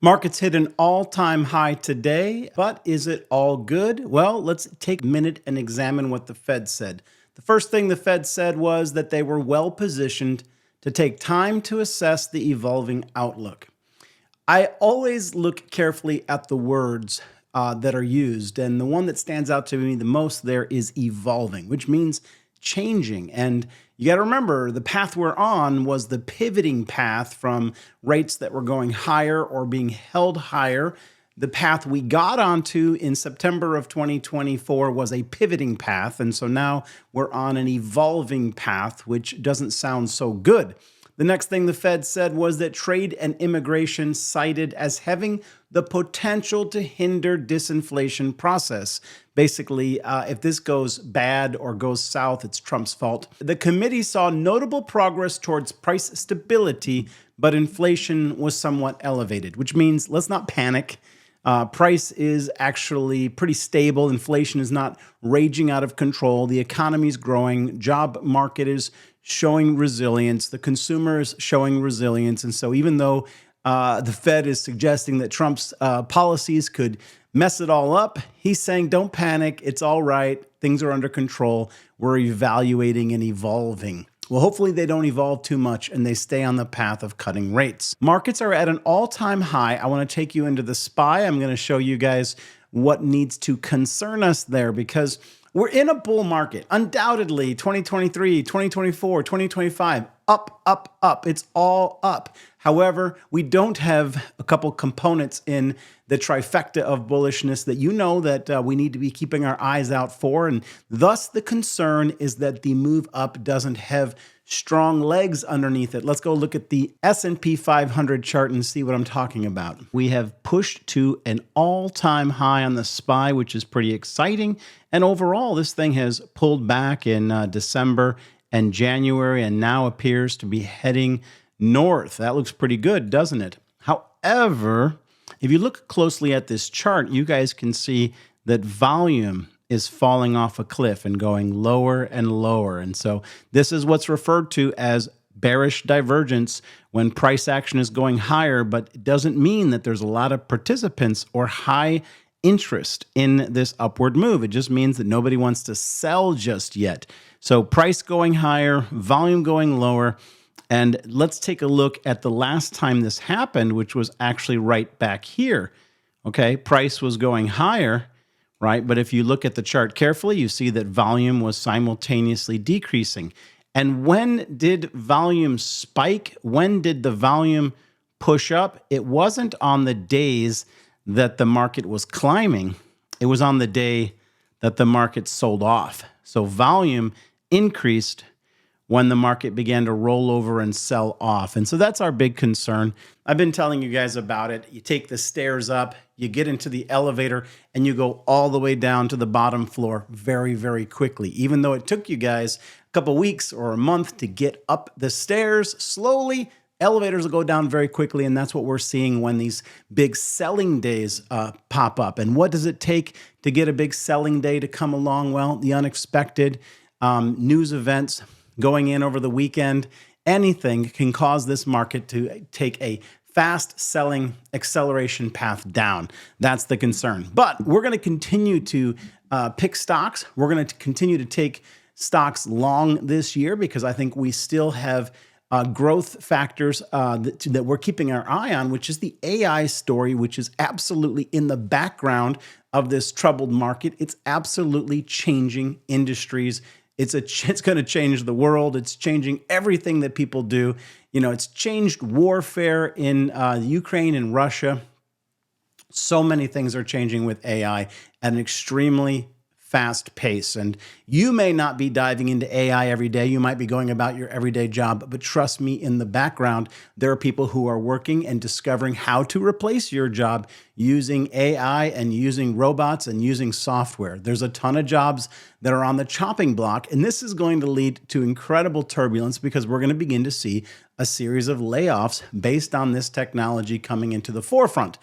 Markets hit an all-time high today, but is it all good? Well, let's take a minute and examine what the Fed said. The first thing the Fed said was that they were well positioned to take time to assess the evolving outlook. I always look carefully at the words that are used, and the one that stands out to me the most there is evolving, which means changing. And you got to remember the path we're on was the pivoting path from rates that were going higher or being held higher. The path we got onto in September of 2024 was a pivoting path. And so now we're on an evolving path, which doesn't sound so good. The next thing the Fed said was that trade and immigration cited as having the potential to hinder disinflation process. Basically, if this goes bad or goes south, it's Trump's fault. The committee saw notable progress towards price stability, but inflation was somewhat elevated, which means let's not panic. Price is actually pretty stable. Inflation is not raging out of control. The economy is growing. Job market is showing resilience. The consumer is showing resilience. And so even though the Fed is suggesting that Trump's policies could mess it all up, he's saying, don't panic. It's all right. Things are under control. We're evaluating and evolving. Well, hopefully they don't evolve too much and they stay on the path of cutting rates. Markets are at an all-time high. I want to take you into the SPY. I'm going to show you guys what needs to concern us there because we're in a bull market. Undoubtedly, 2023, 2024, 2025, up, up, up. It's all up. However, we don't have a couple components in the trifecta of bullishness that you know that we need to be keeping our eyes out for. And thus the concern is that the move up doesn't have strong legs underneath it. Let's go look at the S&P 500 chart and see what I'm talking about. We have pushed to an all-time high on the SPY, which is pretty exciting. And overall, this thing has pulled back in December and January and now appears to be heading north. That looks pretty good, doesn't it? However, if you look closely at this chart, you guys can see that volume is falling off a cliff and going lower and lower. And so this is what's referred to as bearish divergence when price action is going higher, but it doesn't mean that there's a lot of participants or high interest in this upward move. It just means that nobody wants to sell just yet. So price going higher, volume going lower. And let's take a look at the last time this happened, which was actually right back here. Okay, price was going higher, right? But if you look at the chart carefully, you see that volume was simultaneously decreasing. And when did volume spike? When did the volume push up? It wasn't on the days that the market was climbing. It was on the day that the market sold off. So volume increased when the market began to roll over and sell off. And so that's our big concern. I've been telling you guys about it. You take the stairs up, you get into the elevator, and you go all the way down to the bottom floor very, very quickly. Even though it took you guys a couple weeks or a month to get up the stairs slowly, elevators will go down very quickly, and that's what we're seeing when these big selling days pop up. And what does it take to get a big selling day to come along? Well, the unexpected news events going in over the weekend, anything can cause this market to take a fast selling acceleration path down. That's the concern. But we're going to continue to pick stocks. We're going to continue to take stocks long this year because I think we still have growth factors that we're keeping our eye on, which is the AI story, which is absolutely in the background of this troubled market. It's absolutely changing industries. It's going to change the world. It's changing everything that people do. You know, it's changed warfare in Ukraine and Russia. So many things are changing with AI at an extremely fast pace. And you may not be diving into AI every day. You might be going about your everyday job. But trust me, in the background, there are people who are working and discovering how to replace your job using AI and using robots and using software. There's a ton of jobs that are on the chopping block. And this is going to lead to incredible turbulence because we're going to begin to see a series of layoffs based on this technology coming into the forefront.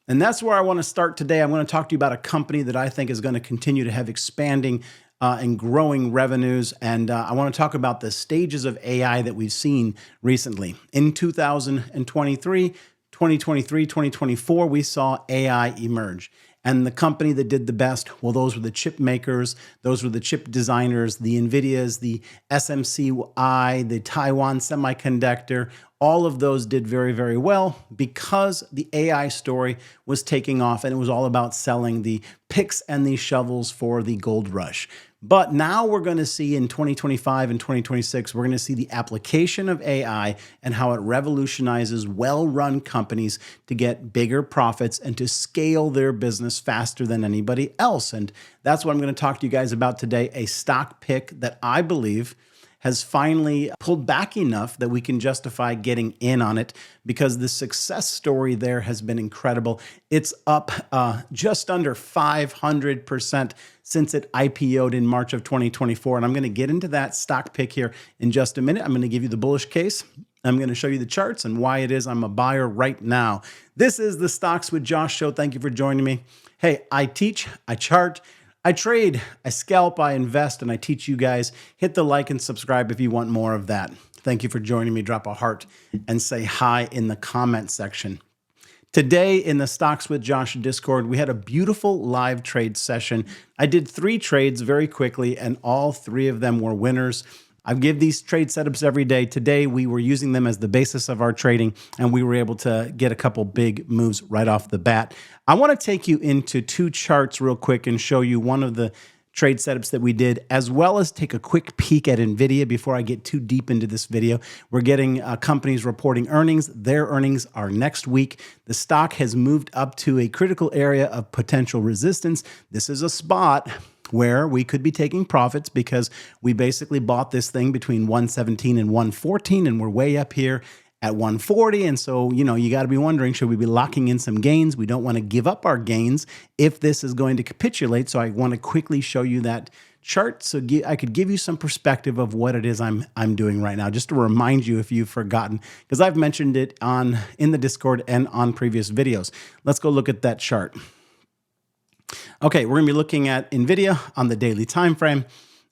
And that's where I want to start today. I'm going to talk to you about a company that I think is going to continue to have expanding and growing revenues. And I want to talk about the stages of AI that we've seen recently. In 2023, 2023, 2024, we saw AI emerge. And the company that did the best, well, those were the chip makers, those were the chip designers, the Nvidias, the SMCI, the Taiwan Semiconductor. All of those did very, very well because the AI story was taking off and it was all about selling the picks and the shovels for the gold rush. But now we're going to see in 2025 and 2026, we're going to see the application of AI and how it revolutionizes well-run companies to get bigger profits and to scale their business faster than anybody else. And that's what I'm going to talk to you guys about today, a stock pick that I believe has finally pulled back enough that we can justify getting in on it because the success story there has been incredible. It's up just under 500% since it IPO'd in March of 2024. And I'm going to get into that stock pick here in just a minute. I'm going to give you the bullish case. I'm going to show you the charts and why it is I'm a buyer right now. This is the Stocks with Josh show. Thank you for joining me. Hey, I teach, I chart, I trade, I scalp, I invest, and I teach you guys. Hit the like and subscribe if you want more of that. Thank you for joining me. Drop a heart and say hi in the comment section. Today in the Stocks with Josh Discord, we had a beautiful live trade session. I did 3 trades very quickly, and all 3 of them were winners. I give these trade setups every day. Today, we were using them as the basis of our trading, and we were able to get a couple big moves right off the bat. I want to take you into 2 charts real quick and show you one of the trade setups that we did, as well as take a quick peek at Nvidia before I get too deep into this video. We're getting companies reporting earnings. Their earnings are next week. The stock has moved up to a critical area of potential resistance. This is a spot where we could be taking profits because we basically bought this thing between 117 and 114, and we're way up here at 140. And so, you know, you got to be wondering, should we be locking in some gains? We don't want to give up our gains if this is going to capitulate. So I want to quickly show you that chart so I could give you some perspective of what it is I'm doing right now, just to remind you if you've forgotten, because I've mentioned it in the Discord and on previous videos. Let's go look at that chart. Okay, we're going to be looking at Nvidia on the daily time frame.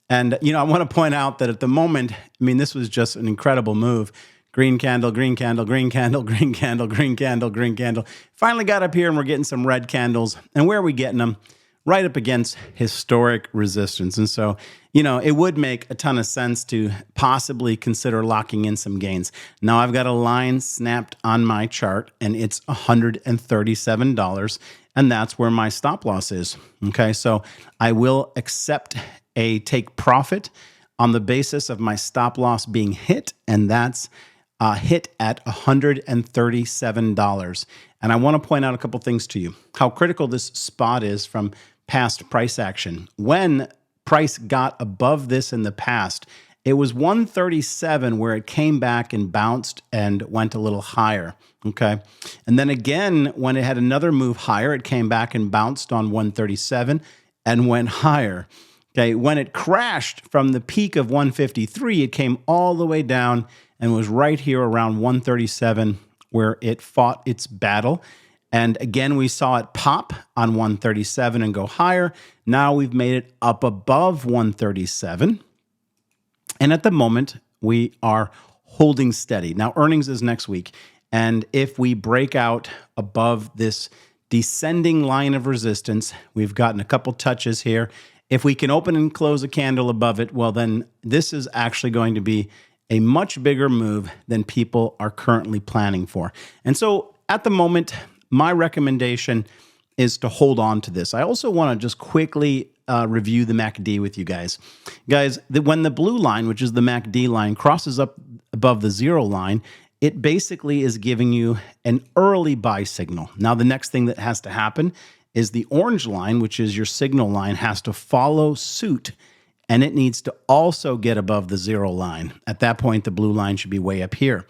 And, you know, I want to point out that at the moment, I mean, this was just an incredible move. Green candle, green candle, green candle, green candle, green candle, green candle. Finally got up here and we're getting some red candles. And where are we getting them? Right up against historic resistance. And so, you know, it would make a ton of sense to possibly consider locking in some gains. Now I've got a line snapped on my chart and it's $137. And that's where my stop loss is. Okay, so I will accept a take profit on the basis of my stop loss being hit, and that's hit at $137. And I want to point out a couple things to you, how critical this spot is from past price action. When price got above this in the past, it was 137 where it came back and bounced and went a little higher, okay? And then again, when it had another move higher, it came back and bounced on 137 and went higher, okay? When it crashed from the peak of 153, it came all the way down and was right here around 137 where it fought its battle. And again, we saw it pop on 137 and go higher. Now we've made it up above 137. And at the moment, we are holding steady. Now, earnings is next week. And if we break out above this descending line of resistance, we've gotten a couple touches here. If we can open and close a candle above it, well, then this is actually going to be a much bigger move than people are currently planning for. And so at the moment, my recommendation is to hold on to this. I also want to just quickly review the MACD with you guys. Guys, when the blue line, which is the MACD line, crosses up above the 0 line, it basically is giving you an early buy signal. Now, the next thing that has to happen is the orange line, which is your signal line, has to follow suit, and it needs to also get above the 0 line. At that point, the blue line should be way up here.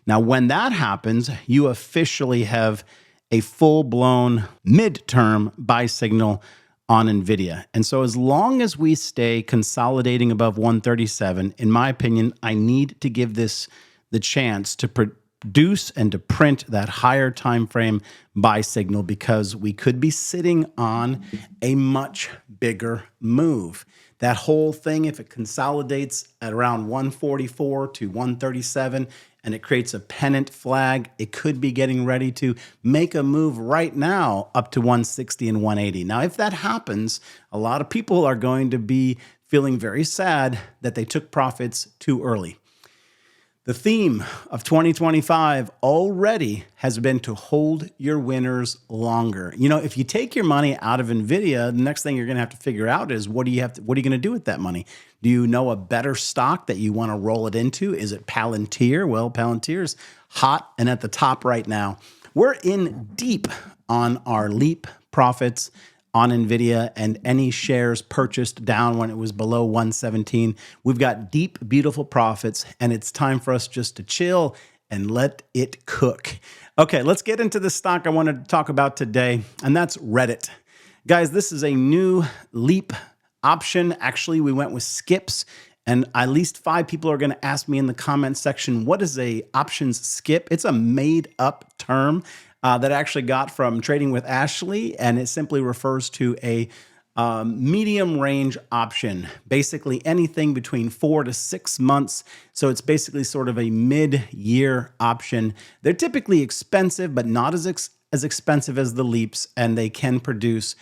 Now, when that happens, you officially have a full-blown midterm buy signal on Nvidia. And so as long as we stay consolidating above 137, in my opinion, I need to give this the chance to produce and to print that higher time frame buy signal, because we could be sitting on a much bigger move. That whole thing, if it consolidates at around 144 to 137 and it creates a pennant flag, it could be getting ready to make a move right now up to 160 and 180. Now, if that happens, a lot of people are going to be feeling very sad that they took profits too early. The theme of 2025 already has been to hold your winners longer. You know, if you take your money out of Nvidia, the next thing you're going to have to figure out is what are you going to do with that money? Do you know a better stock that you want to roll it into? Is it Palantir? Well, Palantir's hot and at the top right now. We're in deep on our leap profits on Nvidia and any shares purchased down when it was below 117. We've got deep, beautiful profits, and it's time for us just to chill and let it cook. Okay, let's get into the stock I wanted to talk about today, and that's Reddit. Guys, this is a new leap option. Actually, we went with skips, and at least 5 people are going to ask me in the comments section, what is a options skip? It's a made-up term that I actually got from Trading with Ashley, and it simply refers to a medium range option, basically anything between 4 to 6 months. So it's basically sort of a mid-year option. They're typically expensive, but not as expensive as the leaps, and they can produce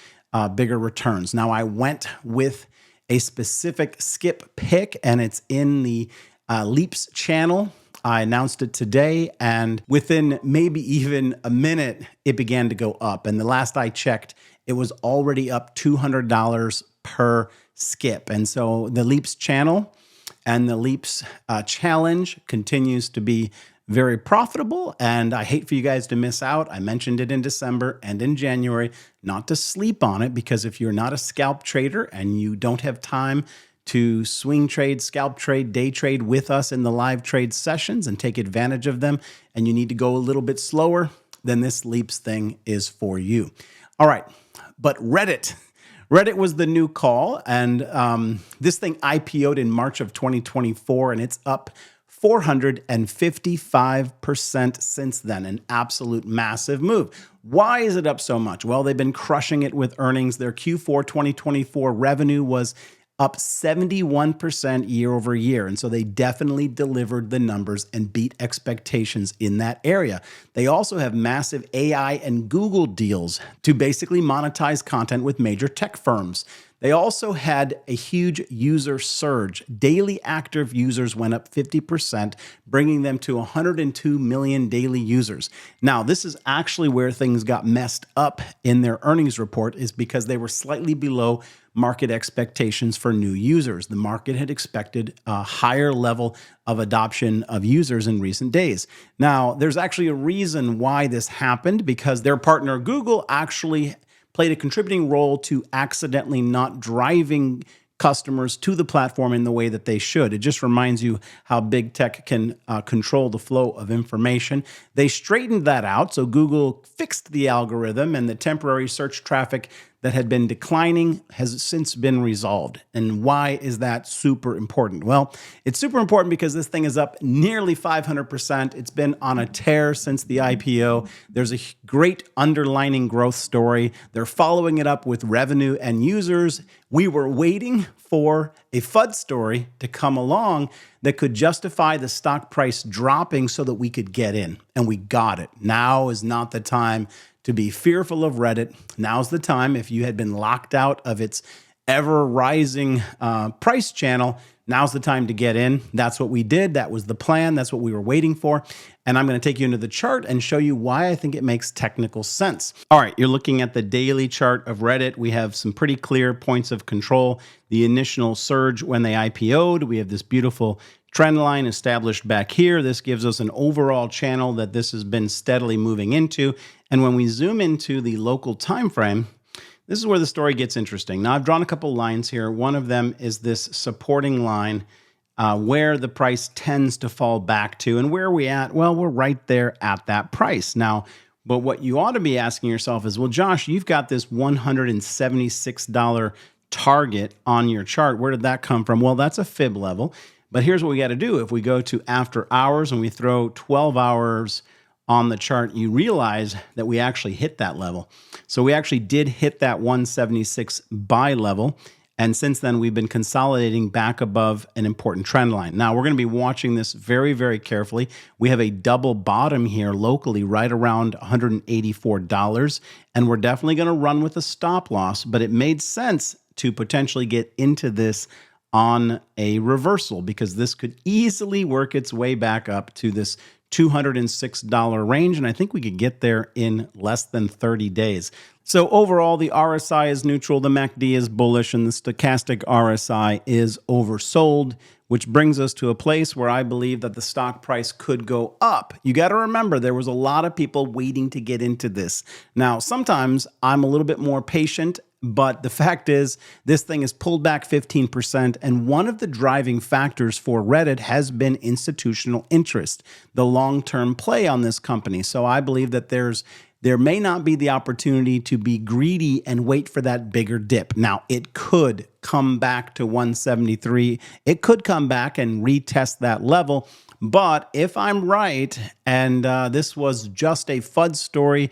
bigger returns. Now, I went with a specific skip pick, and it's in the leaps channel. I announced it today, and within maybe even a minute, it began to go up. And the last I checked, it was already up $200 per skip. And so the Leaps channel and the Leaps challenge continues to be very profitable. And I hate for you guys to miss out. I mentioned it in December and in January, not to sleep on it, because if you're not a scalp trader and you don't have time to swing trade, scalp trade, day trade with us in the live trade sessions and take advantage of them, and you need to go a little bit slower, then this Leaps thing is for you. All right, but Reddit was the new call, and this thing IPO'd in March of 2024, and it's up 455% since then, an absolute massive move. Why is it up so much? Well, they've been crushing it with earnings. Their Q4 2024 revenue was up 71% year over year. And so they definitely delivered the numbers and beat expectations in that area. They also have massive AI and Google deals to basically monetize content with major tech firms. They also had a huge user surge. Daily active users went up 50%, bringing them to 102 million daily users. Now, this is actually where things got messed up in their earnings report, is because they were slightly below market expectations for new users. The market had expected a higher level of adoption of users in recent days. Now, there's actually a reason why this happened, because their partner Google actually played a contributing role to accidentally not driving customers to the platform in the way that they should. It just reminds you how big tech can control the flow of information. They straightened that out, so Google fixed the algorithm, and the temporary search traffic that had been declining has since been resolved. And why is that super important? Well, it's super important because this thing is up nearly 500%. It's been on a tear since the IPO. There's a great underlying growth story. They're following it up with revenue and users. We were waiting for a FUD story to come along that could justify the stock price dropping so that we could get in, and we got it. Now is not the time to be fearful of Reddit. Now's the time. If you had been locked out of its ever-rising price channel, now's the time to get in. That's what we did. That was the plan. That's what we were waiting for. And I'm going to take you into the chart and show you why I think it makes technical sense. All right, you're looking at the daily chart of Reddit. We have some pretty clear points of control. The initial surge when they IPO'd, we have this beautiful trend line established back here. This gives us an overall channel that this has been steadily moving into. And when we zoom into the local time frame, this is where the story gets interesting. Now, I've drawn a couple lines here. One of them is this supporting line where the price tends to fall back to. And where are we at? Well, we're right there at that price. Now, but what you ought to be asking yourself is, well, Josh, you've got this $176 target on your chart. Where did that come from? Well, that's a fib level. But here's what we got to do. If we go to after hours and we throw 12 hours on the chart, you realize that we actually hit that level. So we actually did hit that 176 buy level. And since then, we've been consolidating back above an important trend line. Now, we're going to be watching this very, very carefully. We have a double bottom here locally right around $184. And we're definitely going to run with a stop loss, but it made sense to potentially get into this on a reversal because this could easily work its way back up to this $206 range. And I think we could get there in less than 30 days. So overall, the RSI is neutral, the MACD is bullish, and the stochastic RSI is oversold, which brings us to a place where I believe that the stock price could go up. You got to remember, there was a lot of people waiting to get into this. Now, sometimes I'm a little bit more patient, but the fact is this thing is pulled back 15%, and one of the driving factors for Reddit has been institutional interest, the long-term play on this company. So I believe that there may not be the opportunity to be greedy and wait for that bigger dip. Now, it could come back to 173. It could come back and retest that level. But if I'm right, and this was just a FUD story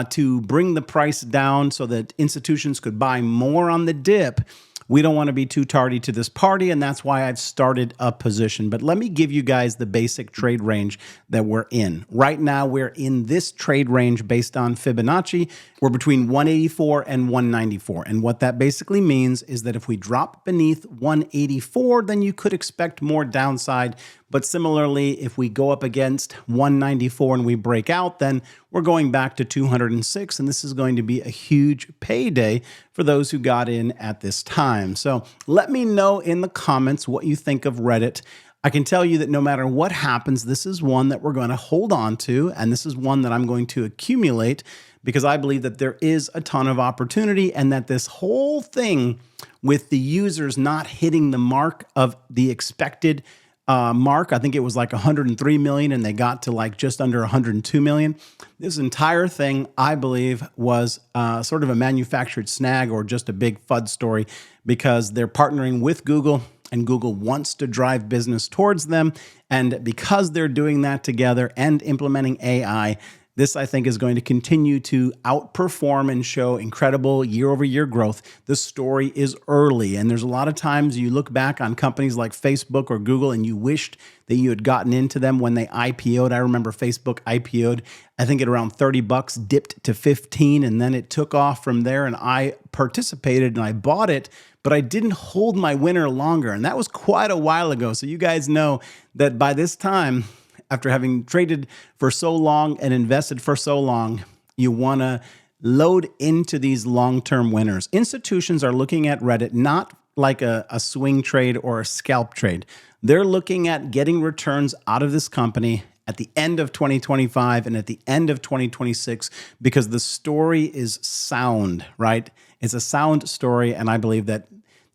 to bring the price down so that institutions could buy more on the dip, we don't want to be too tardy to this party, and that's why I've started a position. But let me give you guys the basic trade range that we're in. Right now, we're in this trade range based on Fibonacci. We're between 184 and 194. And what that basically means is that if we drop beneath 184, then you could expect more downside. But similarly, if we go up against 194 and we break out, then we're going back to 206. And this is going to be a huge payday for those who got in at this time. So let me know in the comments what you think of Reddit. I can tell you that no matter what happens, this is one that we're going to hold on to. And this is one that I'm going to accumulate because I believe that there is a ton of opportunity and that this whole thing with the users not hitting the mark of the expected mark, I think it was like 103 million and they got to like just under 102 million. This entire thing, I believe, was sort of a manufactured snag or just a big FUD story because they're partnering with Google and Google wants to drive business towards them. And because they're doing that together and implementing AI, this, I think, is going to continue to outperform and show incredible year-over-year growth. The story is early, and there's a lot of times you look back on companies like Facebook or Google and you wished that you had gotten into them when they IPO'd. I remember Facebook IPO'd, I think at around 30 bucks, dipped to 15, and then it took off from there, and I participated and I bought it, but I didn't hold my winner longer, and that was quite a while ago. So you guys know that by this time, after having traded for so long and invested for so long, you want to load into these long-term winners. Institutions are looking at Reddit not like a swing trade or a scalp trade. They're looking at getting returns out of this company at the end of 2025 and at the end of 2026 because the story is sound, right? It's a sound story, and I believe that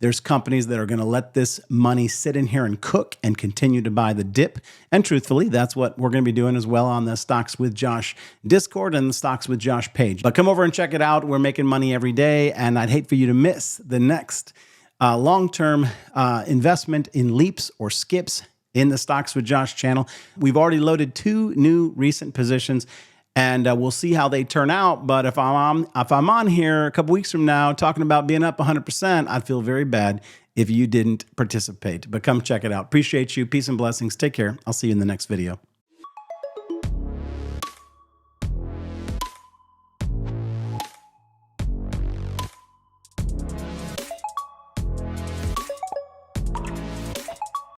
there's companies that are going to let this money sit in here and cook and continue to buy the dip. And truthfully, that's what we're going to be doing as well on the Stocks with Josh Discord and the Stocks with Josh page. But come over and check it out. We're making money every day, and I'd hate for you to miss the next long-term investment in leaps or skips in the Stocks with Josh channel. We've already loaded 2 new recent positions, and we'll see how they turn out. But if I'm on here a couple weeks from now talking about being up 100%, I'd feel very bad if you didn't participate. But come check it out. Appreciate you. Peace and blessings. Take care. I'll see you in the next video.